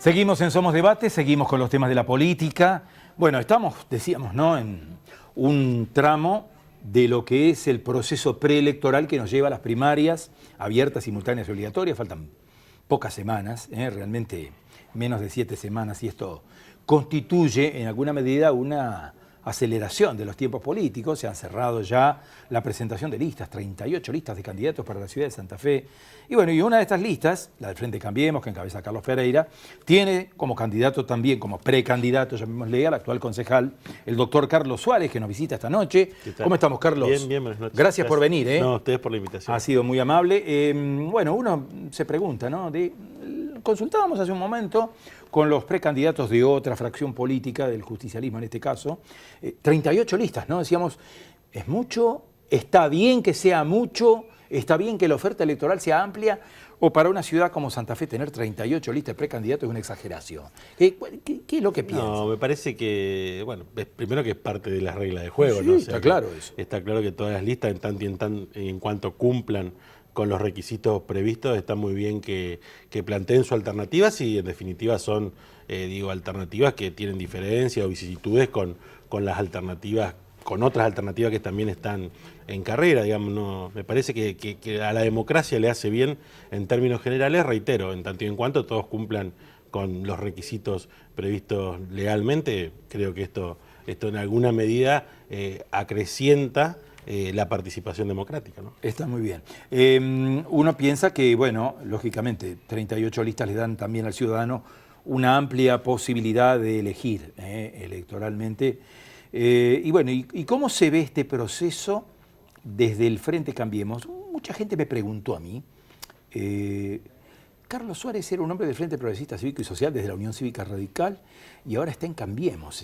Seguimos en Somos Debate, seguimos con los temas de la política. Bueno, estamos, decíamos, ¿no?, en un tramo de lo que es el proceso preelectoral que nos lleva a las primarias abiertas, simultáneas y obligatorias. Faltan pocas semanas, realmente menos de 7 semanas, y esto constituye en alguna medida una aceleración de los tiempos políticos. Se han cerrado ya la presentación de listas, 38 listas de candidatos para la ciudad de Santa Fe. Y bueno, y una de estas listas, la del Frente Cambiemos, que encabeza Carlos Pereira, tiene como candidato también, como precandidato, llamémosle, al actual concejal, el doctor Carlos Suárez, que nos visita esta noche. ¿Cómo estamos, Carlos? Bien, bien, buenas noches. Gracias por venir. No, a ustedes por la invitación. Ha sido muy amable. Bueno, uno se pregunta, ¿no? Consultábamos hace un momento con los precandidatos de otra fracción política, del justicialismo en este caso, 38 listas, ¿no? Decíamos, ¿es mucho? ¿Está bien que sea mucho? ¿Está bien que la oferta electoral sea amplia? ¿O para una ciudad como Santa Fe tener 38 listas de precandidatos es una exageración? ¿Qué es lo que piensas? No, me parece que, bueno, primero que es parte de las reglas de juego, Sí, ¿no? O está sea, claro eso. Está claro que todas las listas, en cuanto cumplan con los requisitos previstos, está muy bien que planteen sus alternativas y en definitiva son, alternativas que tienen diferencias o vicisitudes con las alternativas, con otras alternativas que también están en carrera, digamos. No, me parece que a la democracia le hace bien en términos generales, reitero, en tanto y en cuanto todos cumplan con los requisitos previstos legalmente. Creo que esto en alguna medida acrecienta la participación democrática, ¿no? Está muy bien. Uno piensa que, bueno, lógicamente, 38 listas le dan también al ciudadano una amplia posibilidad de elegir electoralmente. Y bueno, ¿y cómo se ve este proceso desde el Frente Cambiemos? Mucha gente me preguntó a mí. Carlos Suárez era un hombre del Frente Progresista Cívico y Social desde la Unión Cívica Radical y ahora está en Cambiemos.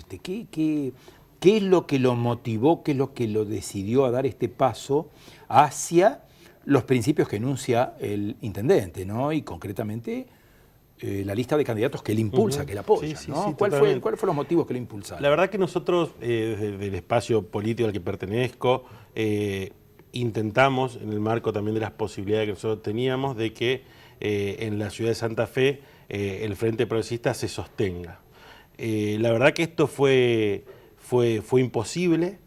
¿Qué es lo que lo motivó, qué es lo que lo decidió a dar este paso hacia los principios que enuncia el intendente, ¿no? Y concretamente la lista de candidatos que él impulsa, que él apoya, sí, ¿no? sí, ¿Cuáles fueron los motivos que lo impulsaron? La verdad que nosotros, desde el espacio político al que pertenezco, intentamos, en el marco también de las posibilidades que nosotros teníamos, de que en la ciudad de Santa Fe el Frente Progresista se sostenga. La verdad que esto fue imposible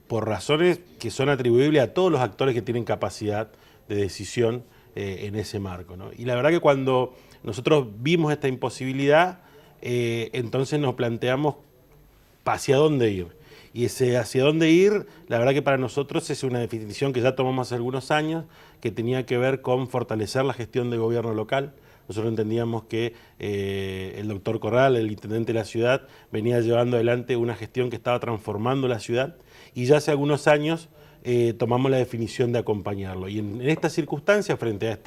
por razones que son atribuibles a todos los actores que tienen capacidad de decisión en ese marco, ¿no? Y la verdad que cuando nosotros vimos esta imposibilidad, entonces nos planteamos hacia dónde ir. Y ese hacia dónde ir, la verdad que para nosotros es una definición que ya tomamos hace algunos años, que tenía que ver con fortalecer la gestión del gobierno local. Nosotros entendíamos que el doctor Corral, el intendente de la ciudad, venía llevando adelante una gestión que estaba transformando la ciudad y ya hace algunos años tomamos la definición de acompañarlo. Y en estas circunstancias, frente a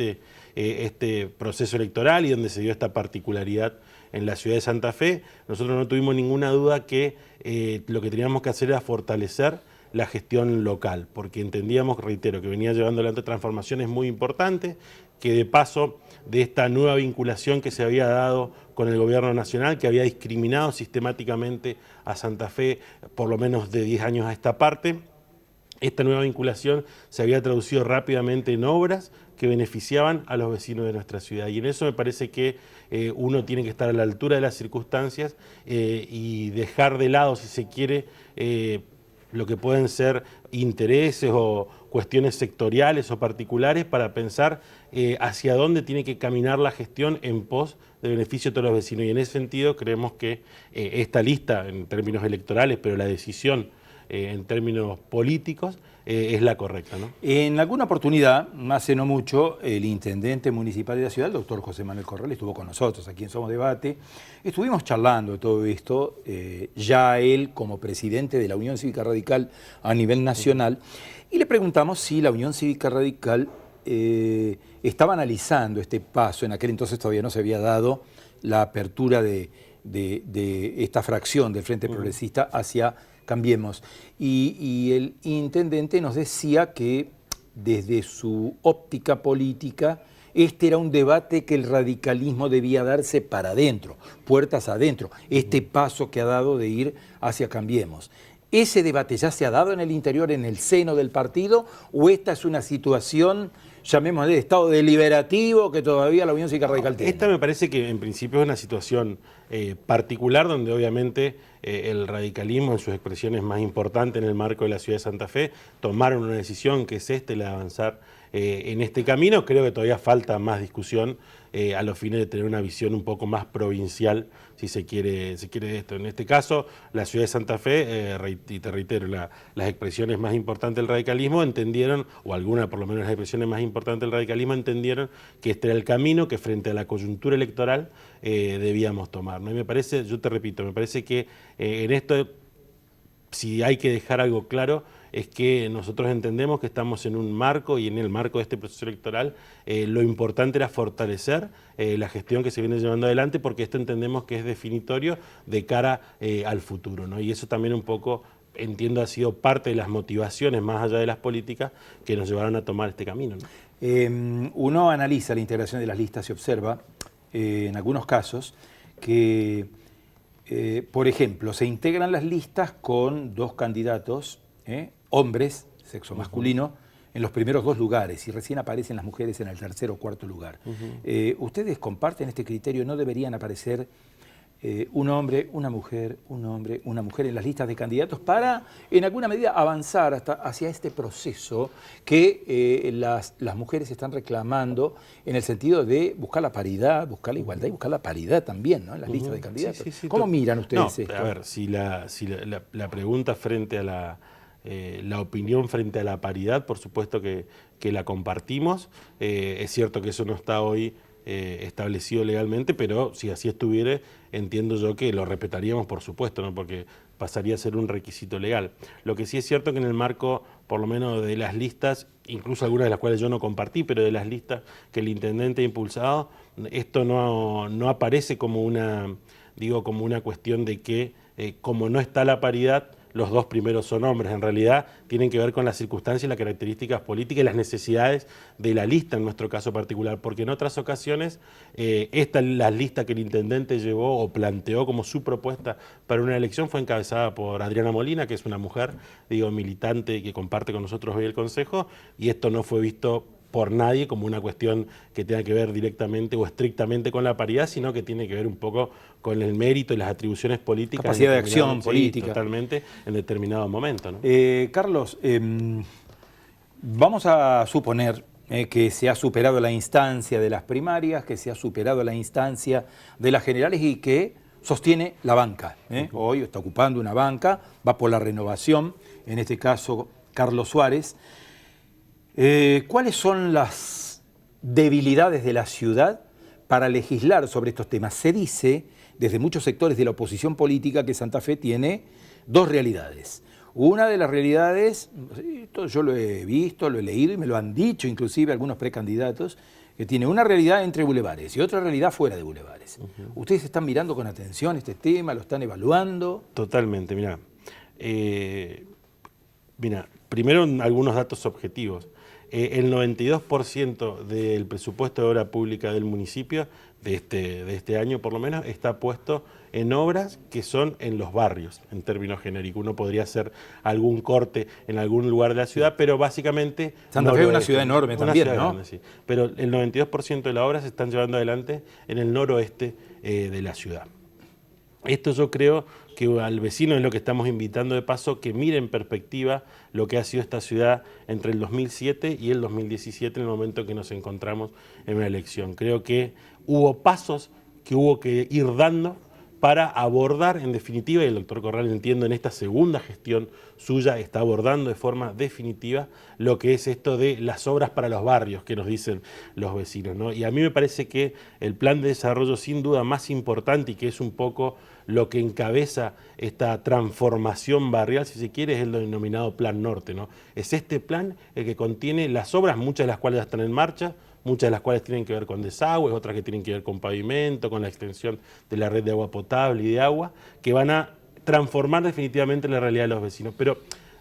este proceso electoral y donde se dio esta particularidad en la ciudad de Santa Fe, nosotros no tuvimos ninguna duda que lo que teníamos que hacer era fortalecer la gestión local, porque entendíamos, reitero, que venía llevando adelante transformaciones muy importantes, que de paso de esta nueva vinculación que se había dado con el gobierno nacional, que había discriminado sistemáticamente a Santa Fe por lo menos de 10 años a esta parte, esta nueva vinculación se había traducido rápidamente en obras que beneficiaban a los vecinos de nuestra ciudad. Y en eso me parece que uno tiene que estar a la altura de las circunstancias y dejar de lado, si se quiere, lo que pueden ser intereses o cuestiones sectoriales o particulares para pensar hacia dónde tiene que caminar la gestión en pos de beneficio de todos los vecinos. Y en ese sentido creemos que esta lista, en términos electorales, pero la decisión en términos políticos, es la correcta, ¿no? En alguna oportunidad, hace no mucho, el intendente municipal de la ciudad, el doctor José Manuel Corral, estuvo con nosotros aquí en Somos Debate. Estuvimos charlando de todo esto, ya él como presidente de la Unión Cívica Radical a nivel nacional, y le preguntamos si la Unión Cívica Radical estaba analizando este paso. En aquel entonces todavía no se había dado la apertura de esta fracción del Frente Progresista hacia Cambiemos. Y el intendente nos decía que desde su óptica política este era un debate que el radicalismo debía darse para adentro, puertas adentro, este paso que ha dado de ir hacia Cambiemos. ¿Ese debate ya se ha dado en el interior, en el seno del partido, o esta es una situación, llamémosle, de estado deliberativo que todavía la Unión Cívica Radical tiene? Esta me parece que en principio es una situación particular donde obviamente el radicalismo en sus expresiones más importantes en el marco de la ciudad de Santa Fe tomaron una decisión que es la de avanzar en este camino. Creo que todavía falta más discusión a los fines de tener una visión un poco más provincial, si se quiere de esto. En este caso, la ciudad de Santa Fe, y te reitero, las expresiones más importantes del radicalismo entendieron, o algunas por lo menos las expresiones más importantes del radicalismo entendieron que este era el camino que frente a la coyuntura electoral debíamos tomar, ¿no? Y me parece, yo te repito, me parece que en esto, si hay que dejar algo claro, es que nosotros entendemos que estamos en un marco, y en el marco de este proceso electoral lo importante era fortalecer la gestión que se viene llevando adelante, porque esto entendemos que es definitorio de cara al futuro, ¿no? Y eso también un poco, entiendo, ha sido parte de las motivaciones, más allá de las políticas, que nos llevaron a tomar este camino, ¿no? Uno analiza la integración de las listas y observa, en algunos casos, que, por ejemplo, se integran las listas con dos candidatos, hombres, sexo masculino, en los primeros 2 lugares, y recién aparecen las mujeres en el tercer o cuarto lugar. ¿Ustedes comparten este criterio? ¿No deberían aparecer un hombre, una mujer, un hombre, una mujer en las listas de candidatos para, en alguna medida, avanzar hacia este proceso que las mujeres están reclamando en el sentido de buscar la paridad, buscar la igualdad y buscar la paridad también, ¿no?, en las listas de candidatos? Sí, ¿cómo miran ustedes esto? A ver, si la pregunta frente a la opinión frente a la paridad, por supuesto que la compartimos. Es cierto que eso no está hoy establecido legalmente, pero si así estuviera, entiendo yo que lo respetaríamos, por supuesto, ¿no?, porque pasaría a ser un requisito legal. Lo que sí es cierto que en el marco, por lo menos de las listas, incluso algunas de las cuales yo no compartí, pero de las listas que el intendente ha impulsado, esto no aparece como una cuestión de que, como no está la paridad, los 2 primeros son hombres. En realidad tienen que ver con las circunstancias y las características políticas y las necesidades de la lista en nuestro caso particular, porque en otras ocasiones la lista que el intendente llevó o planteó como su propuesta para una elección fue encabezada por Adriana Molina, que es una mujer, militante, que comparte con nosotros hoy el Consejo, y esto no fue visto por nadie como una cuestión que tenga que ver directamente o estrictamente con la paridad, sino que tiene que ver un poco con el mérito y las atribuciones políticas. Capacidad de acción política. Totalmente, en determinado momento, ¿no? Carlos, vamos a suponer que se ha superado la instancia de las primarias, que se ha superado la instancia de las generales y que sostiene la banca. Hoy está ocupando una banca, va por la renovación, en este caso Carlos Suárez. ¿Cuáles son las debilidades de la ciudad para legislar sobre estos temas? Se dice desde muchos sectores de la oposición política que Santa Fe tiene 2 realidades. Una de las realidades, esto yo lo he visto, lo he leído y me lo han dicho inclusive algunos precandidatos, que tiene una realidad entre bulevares y otra realidad fuera de bulevares. ¿Ustedes están mirando con atención este tema? ¿Lo están evaluando? Totalmente, mirá. Primero algunos datos objetivos. El 92% del presupuesto de obra pública del municipio, de este año por lo menos, está puesto en obras que son en los barrios, en términos genéricos. Uno podría hacer algún corte en algún lugar de la ciudad, pero básicamente... Santa Fe es una ciudad enorme también, ¿no? Grande, sí. Pero el 92% de las obras se están llevando adelante en el noroeste de la ciudad. Esto yo creo que al vecino es lo que estamos invitando de paso, que mire en perspectiva lo que ha sido esta ciudad entre el 2007 y el 2017, en el momento que nos encontramos en una elección. Creo que hubo pasos que hubo que ir dando para abordar, en definitiva, y el doctor Corral, entiendo, en esta segunda gestión suya está abordando de forma definitiva lo que es esto de las obras para los barrios que nos dicen los vecinos, ¿no? Y a mí me parece que el plan de desarrollo sin duda más importante, y que es un poco lo que encabeza esta transformación barrial, si se quiere, es el denominado Plan Norte, ¿no? Es este plan el que contiene las obras, muchas de las cuales ya están en marcha, muchas de las cuales tienen que ver con desagües, otras que tienen que ver con pavimento, con la extensión de la red de agua potable y de agua, que van a transformar definitivamente la realidad de los vecinos. Pero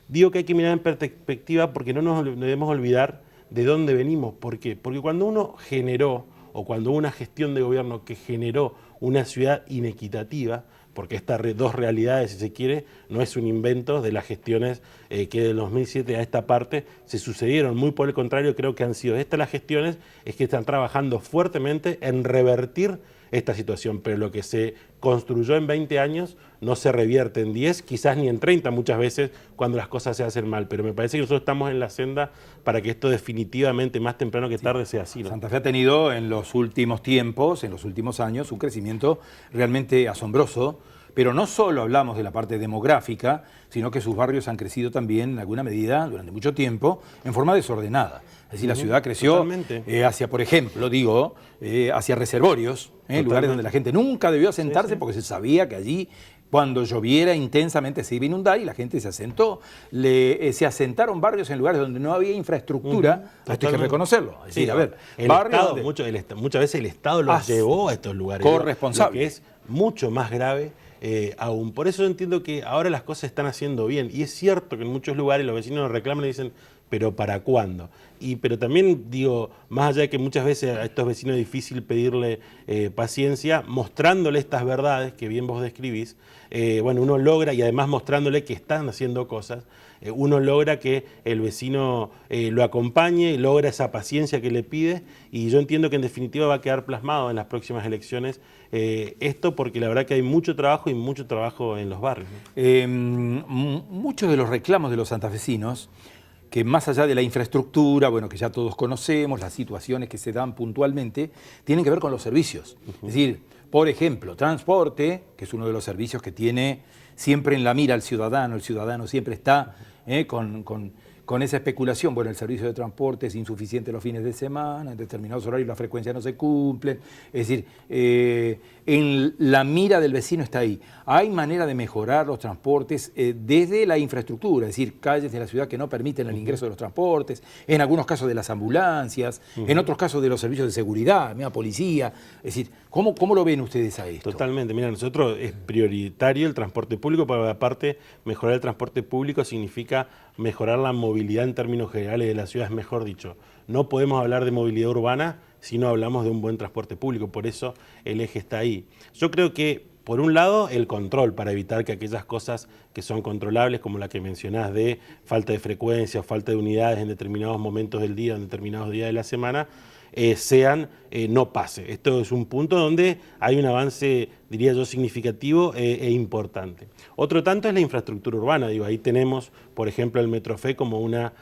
digo que hay que mirar en perspectiva porque no nos debemos olvidar de dónde venimos. ¿Por qué? Porque cuando uno generó, o cuando hubo una gestión de gobierno que generó una ciudad inequitativa, porque estas dos realidades, si se quiere, no es un invento de las gestiones que del 2007 a esta parte se sucedieron. Muy por el contrario, creo que han sido estas las gestiones, es que están trabajando fuertemente en revertir esta situación, pero lo que se construyó en 20 años no se revierte en 10, quizás ni en 30 muchas veces cuando las cosas se hacen mal, pero me parece que nosotros estamos en la senda para que esto definitivamente, más temprano que tarde, sea así, ¿no? Santa Fe ha tenido en los últimos tiempos, en los últimos años, un crecimiento realmente asombroso, pero no solo hablamos de la parte demográfica, sino que sus barrios han crecido también en alguna medida durante mucho tiempo en forma desordenada. Es decir, la ciudad creció hacia, por ejemplo, hacia reservorios, lugares donde la gente nunca debió asentarse porque se sabía que allí, cuando lloviera intensamente, se iba a inundar y la gente se asentó. Se asentaron barrios en lugares donde no había infraestructura, esto hay que reconocerlo. Es decir, a ver, muchas veces el Estado los llevó a estos lugares. Corresponsable. Lo que es mucho más grave aún. Por eso entiendo que ahora las cosas se están haciendo bien. Y es cierto que en muchos lugares los vecinos nos reclaman y dicen, ¿pero para cuándo? Pero también digo, más allá de que muchas veces a estos vecinos es difícil pedirle paciencia, mostrándole estas verdades que bien vos describís, bueno, uno logra, y además mostrándole que están haciendo cosas, uno logra que el vecino lo acompañe, logra esa paciencia que le pide, y yo entiendo que en definitiva va a quedar plasmado en las próximas elecciones esto, porque la verdad que hay mucho trabajo y mucho trabajo en los barrios, ¿no? Muchos de los reclamos de los santafesinos, que más allá de la infraestructura, bueno, que ya todos conocemos, las situaciones que se dan puntualmente, tienen que ver con los servicios. Es decir, por ejemplo, transporte, que es uno de los servicios que tiene siempre en la mira el ciudadano siempre está con esa especulación. Bueno, el servicio de transporte es insuficiente los fines de semana, en determinados horarios las frecuencias no se cumplen. Es decir, en la mira del vecino está ahí. Hay manera de mejorar los transportes desde la infraestructura, es decir, calles de la ciudad que no permiten el ingreso de los transportes, en algunos casos de las ambulancias, en otros casos de los servicios de seguridad, la policía. Es decir, ¿cómo lo ven ustedes a esto? Totalmente. Mira, nosotros es prioritario el transporte público, pero aparte mejorar el transporte público significa mejorar la movilidad en términos generales de la ciudad, es mejor dicho. No podemos hablar de movilidad urbana si no hablamos de un buen transporte público, por eso el eje está ahí. Yo creo que, por un lado, el control para evitar que aquellas cosas que son controlables, como la que mencionás de falta de frecuencia o falta de unidades en determinados momentos del día, en determinados días de la semana, no pase. Esto es un punto donde hay un avance, diría yo, significativo e importante. Otro tanto es la infraestructura urbana. Digo, ahí tenemos, por ejemplo, el Metrofe como una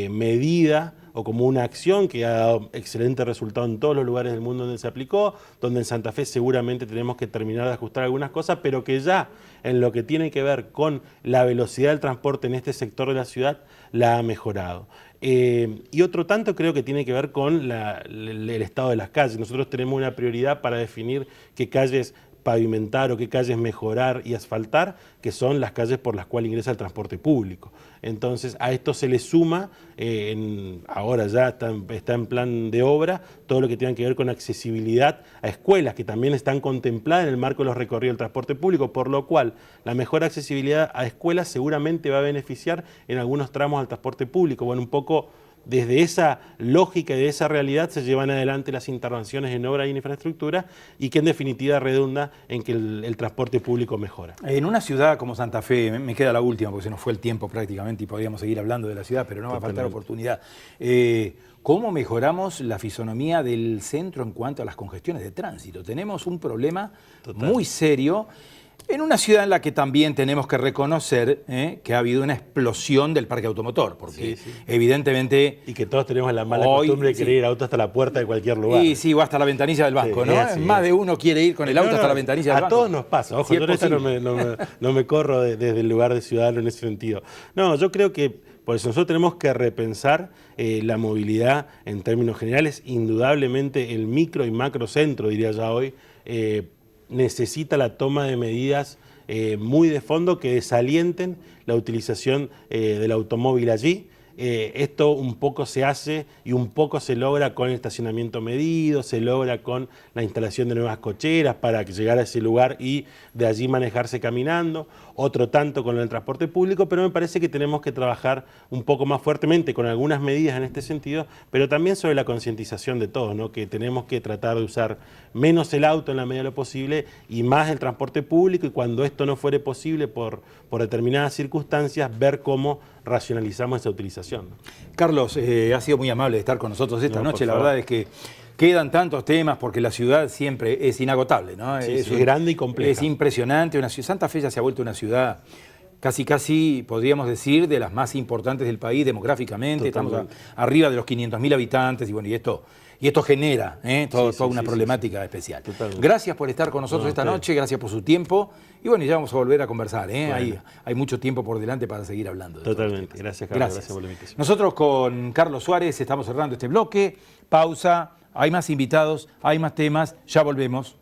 medida o como una acción que ha dado excelente resultado en todos los lugares del mundo donde se aplicó, donde en Santa Fe seguramente tenemos que terminar de ajustar algunas cosas, pero que ya en lo que tiene que ver con la velocidad del transporte en este sector de la ciudad la ha mejorado. Y otro tanto creo que tiene que ver con el estado de las calles. Nosotros tenemos una prioridad para definir qué calles pavimentar o qué calles mejorar y asfaltar, que son las calles por las cuales ingresa el transporte público. Entonces a esto se le suma, ahora ya está en plan de obra, todo lo que tenga que ver con accesibilidad a escuelas, que también están contempladas en el marco de los recorridos del transporte público, por lo cual la mejor accesibilidad a escuelas seguramente va a beneficiar en algunos tramos al transporte público. Bueno, un poco desde esa lógica y de esa realidad se llevan adelante las intervenciones en obra y en infraestructura, y que en definitiva redunda en que el transporte público mejora. En una ciudad como Santa Fe, me queda la última porque se nos fue el tiempo prácticamente y podríamos seguir hablando de la ciudad, pero no va a faltar oportunidad. ¿Cómo mejoramos la fisonomía del centro en cuanto a las congestiones de tránsito? Tenemos un problema muy serio en una ciudad en la que también tenemos que reconocer que ha habido una explosión del parque automotor, porque evidentemente... Y que todos tenemos la mala costumbre de querer ir auto hasta la puerta de cualquier lugar. Sí, o hasta la ventanilla del banco, ¿no? Más de uno quiere ir con el auto hasta la ventanilla del banco. A todos nos pasa, ojo, yo no me corro desde el lugar de ciudadano en ese sentido. No, yo creo que por eso nosotros tenemos que repensar la movilidad en términos generales. Indudablemente el micro y macro centro, diría ya hoy, necesita la toma de medidas muy de fondo que desalienten la utilización del automóvil allí. esto un poco se hace y un poco se logra con el estacionamiento medido, se logra con la instalación de nuevas cocheras para llegar a ese lugar y de allí manejarse caminando, otro tanto con el transporte público, pero me parece que tenemos que trabajar un poco más fuertemente con algunas medidas en este sentido, pero también sobre la concientización de todos, ¿no? Que tenemos que tratar de usar menos el auto en la medida de lo posible y más el transporte público, y cuando esto no fuere posible por determinadas circunstancias, ver cómo racionalizamos esa utilización. Carlos, ha sido muy amable de estar con nosotros esta noche. La favor. verdad es que quedan tantos temas porque la ciudad siempre es inagotable, ¿no? Sí, es grande y compleja. Es impresionante. Santa Fe ya se ha vuelto una ciudad casi, podríamos decir, de las más importantes del país demográficamente. Totalmente. Estamos arriba de los 500.000 habitantes y bueno, y esto genera toda una problemática especial. Totalmente. Gracias por estar con nosotros esta noche, gracias por su tiempo y bueno, ya vamos a volver a conversar. Bueno. Hay mucho tiempo por delante para seguir hablando. Totalmente. Gracias, Carlos. Gracias por la invitación. Nosotros con Carlos Suárez estamos cerrando este bloque. Pausa, hay más invitados, hay más temas, ya volvemos.